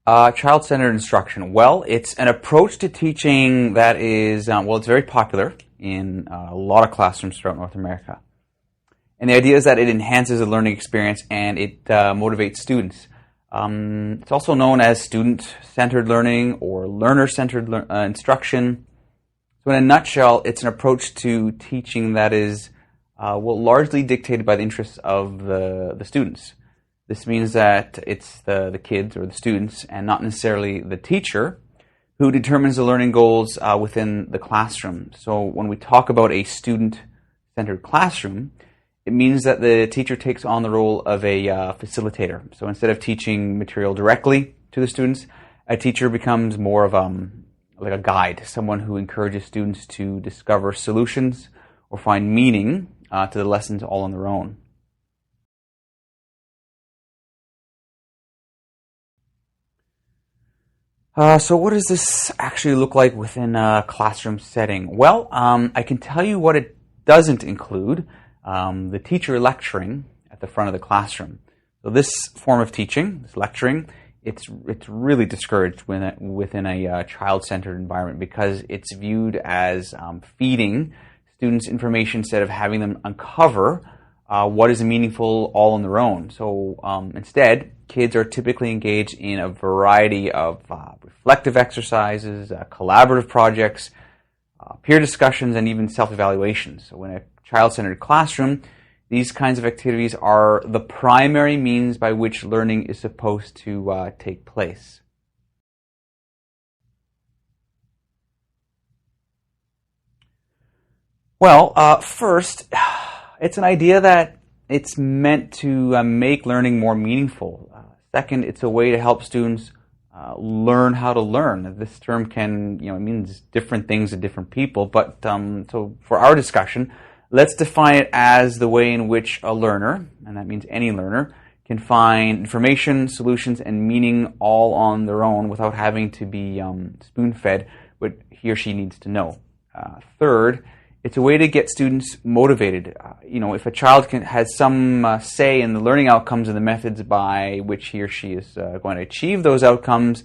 Child-centered instruction. Well, it's an approach to teaching that is, it's very popular in a lot of classrooms throughout North America. And the idea is that it enhances the learning experience and it motivates students. It's also known as student-centered learning or learner-centered instruction. So in a nutshell, it's an approach to teaching that is largely dictated by the interests of the students. This means that it's the kids or the students and not necessarily the teacher who determines the learning goals within the classroom. So when we talk about a student-centered classroom, it means that the teacher takes on the role of a facilitator. So instead of teaching material directly to the students, a teacher becomes more of like a guide, someone who encourages students to discover solutions or find meaning to the lessons all on their own. So what does this actually look like within a classroom setting? Well, I can tell you what it doesn't include. The teacher lecturing at the front of the classroom. So this form of teaching, this lecturing, it's really discouraged within a child-centered environment because it's viewed as feeding students information instead of having them uncover what is meaningful all on their own. So instead, kids are typically engaged in a variety of reflective exercises, collaborative projects, peer discussions, and even self-evaluations. So in a child-centered classroom, these kinds of activities are the primary means by which learning is supposed to take place. Well, first, it's an idea that it's meant to make learning more meaningful. Second, it's a way to help students learn how to learn. This term can, it means different things to different people, but so for our discussion, let's define it as the way in which a learner, and that means any learner, can find information, solutions, and meaning all on their own without having to be spoon-fed what he or she needs to know. Third, it's a way to get students motivated. If a child has some say in the learning outcomes and the methods by which he or she is going to achieve those outcomes,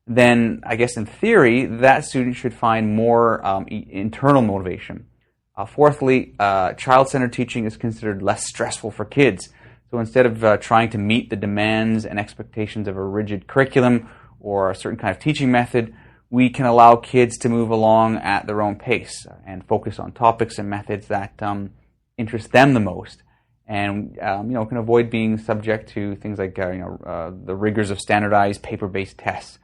then I guess in theory, that student should find more internal motivation. Fourthly, child-centered teaching is considered less stressful for kids. So instead of trying to meet the demands and expectations of a rigid curriculum or a certain kind of teaching method, we can allow kids to move along at their own pace and focus on topics and methods that interest them the most, and can avoid being subject to things like the rigors of standardized paper-based tests.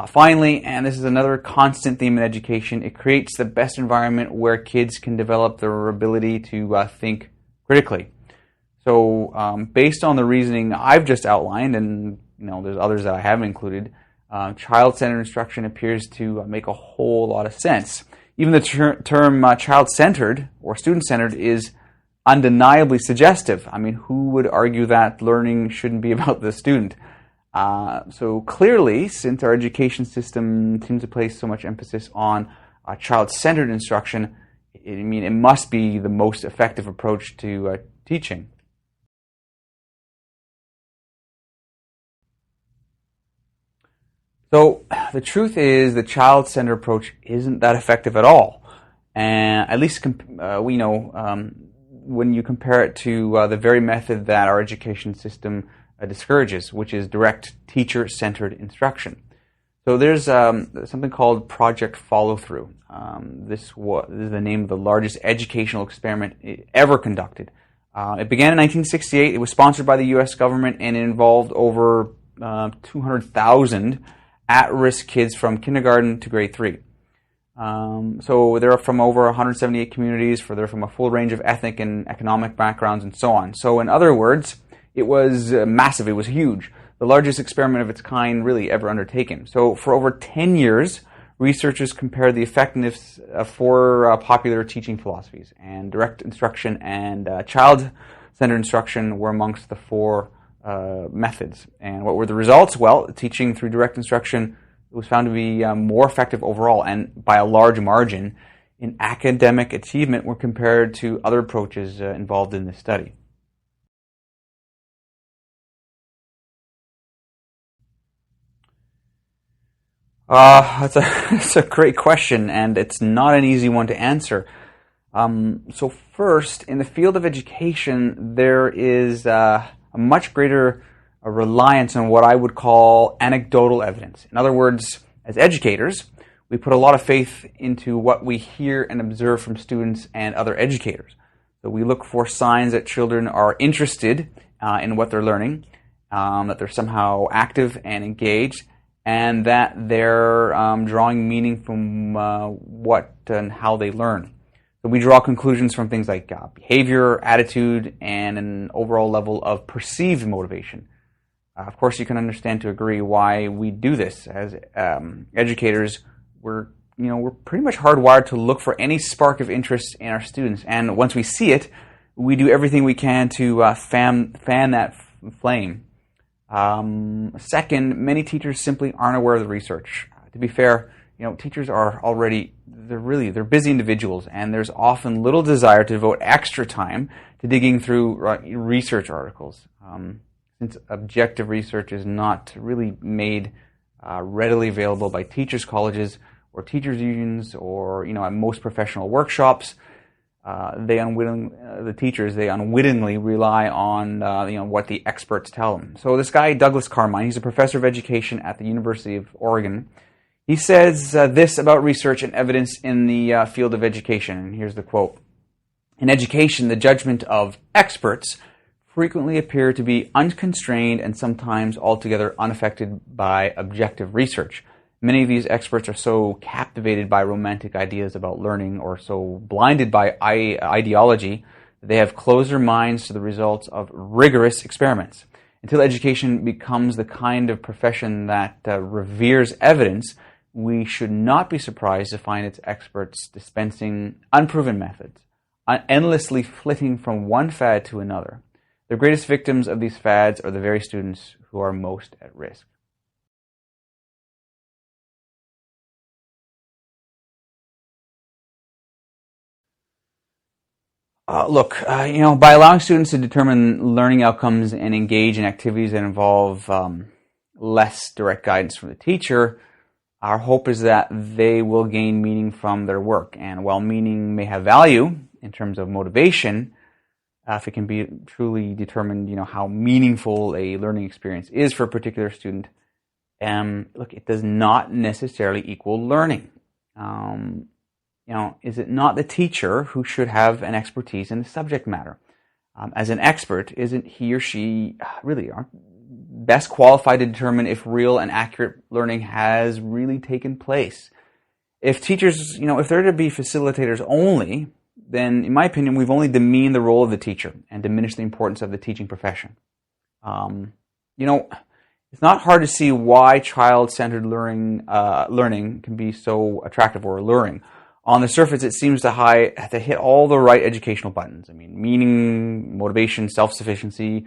Finally, and this is another constant theme in education, it creates the best environment where kids can develop their ability to think critically. So based on the reasoning I've just outlined, and there's others that I haven't included, child-centered instruction appears to make a whole lot of sense. Even the term child-centered or student-centered is undeniably suggestive. I mean, who would argue that learning shouldn't be about the student? So clearly, since our education system seems to place so much emphasis on child-centered instruction, it must be the most effective approach to teaching. So the truth is the child-centered approach isn't that effective at all. And at least we know when you compare it to the very method that our education system discourages, which is direct teacher-centered instruction. So there's something called Project Follow-Through. This is the name of the largest educational experiment ever conducted. It began in 1968. It was sponsored by the U.S. government, and it involved over 200,000 at-risk kids from kindergarten to grade 3. So they're from over 178 communities, they're from a full range of ethnic and economic backgrounds and so on. So in other words, it was massive, it was huge. The largest experiment of its kind really ever undertaken. So for over 10 years, researchers compared the effectiveness of 4 popular teaching philosophies, and direct instruction and child-centered instruction were amongst the 4 methods. And what were the results? Well, teaching through direct instruction was found to be more effective overall and by a large margin in academic achievement when compared to other approaches involved in this study. That's a great question, and it's not an easy one to answer. So first, in the field of education, there is a much greater reliance on what I would call anecdotal evidence. In other words, as educators, we put a lot of faith into what we hear and observe from students and other educators. So we look for signs that children are interested in what they're learning, that they're somehow active and engaged, and that they're drawing meaning from what and how they learn. So we draw conclusions from things like behavior, attitude, and an overall level of perceived motivation. Of course, you can understand to agree why we do this. As educators, we're pretty much hardwired to look for any spark of interest in our students, and once we see it, we do everything we can to fan that flame. Second, many teachers simply aren't aware of the research. To be fair, teachers are already, they're busy individuals, and there's often little desire to devote extra time to digging through research articles. Since objective research is not really made readily available by teachers' colleges or teachers' unions or, at most professional workshops, the teachers unwittingly rely on what the experts tell them. So this guy, Douglas Carmine, he's a professor of education at the University of Oregon. He says this about research and evidence in the field of education, and here's the quote. In education, the judgment of experts frequently appear to be unconstrained and sometimes altogether unaffected by objective research. Many of these experts are so captivated by romantic ideas about learning or so blinded by ideology that they have closed their minds to the results of rigorous experiments. Until education becomes the kind of profession that reveres evidence, we should not be surprised to find its experts dispensing unproven methods, endlessly flitting from one fad to another. The greatest victims of these fads are the very students who are most at risk. By allowing students to determine learning outcomes and engage in activities that involve less direct guidance from the teacher, our hope is that they will gain meaning from their work. And while meaning may have value in terms of motivation, if it can be truly determined, how meaningful a learning experience is for a particular student, it does not necessarily equal learning. Is it not the teacher who should have an expertise in the subject matter? As an expert, isn't he or she really best qualified to determine if real and accurate learning has really taken place? If teachers, if they're to be facilitators only, then in my opinion, we've only demeaned the role of the teacher and diminished the importance of the teaching profession. It's not hard to see why child-centered learning can be so attractive or alluring. On the surface, it seems to hit all the right educational buttons. Meaning, motivation, self-sufficiency,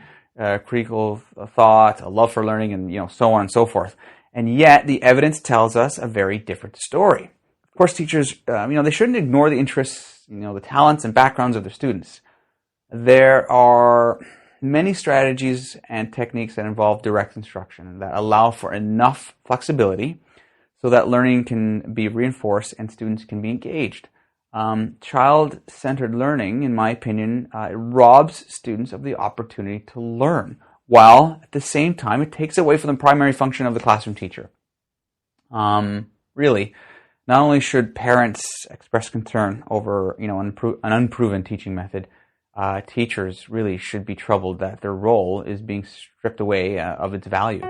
critical thought, a love for learning, and so on and so forth. And yet, the evidence tells us a very different story. Of course, teachers, they shouldn't ignore the interests, the talents and backgrounds of their students. There are many strategies and techniques that involve direct instruction that allow for enough flexibility so that learning can be reinforced and students can be engaged. Child-centered learning, in my opinion, it robs students of the opportunity to learn, while at the same time it takes away from the primary function of the classroom teacher. Really, not only should parents express concern over an unproven teaching method, teachers really should be troubled that their role is being stripped away of its value.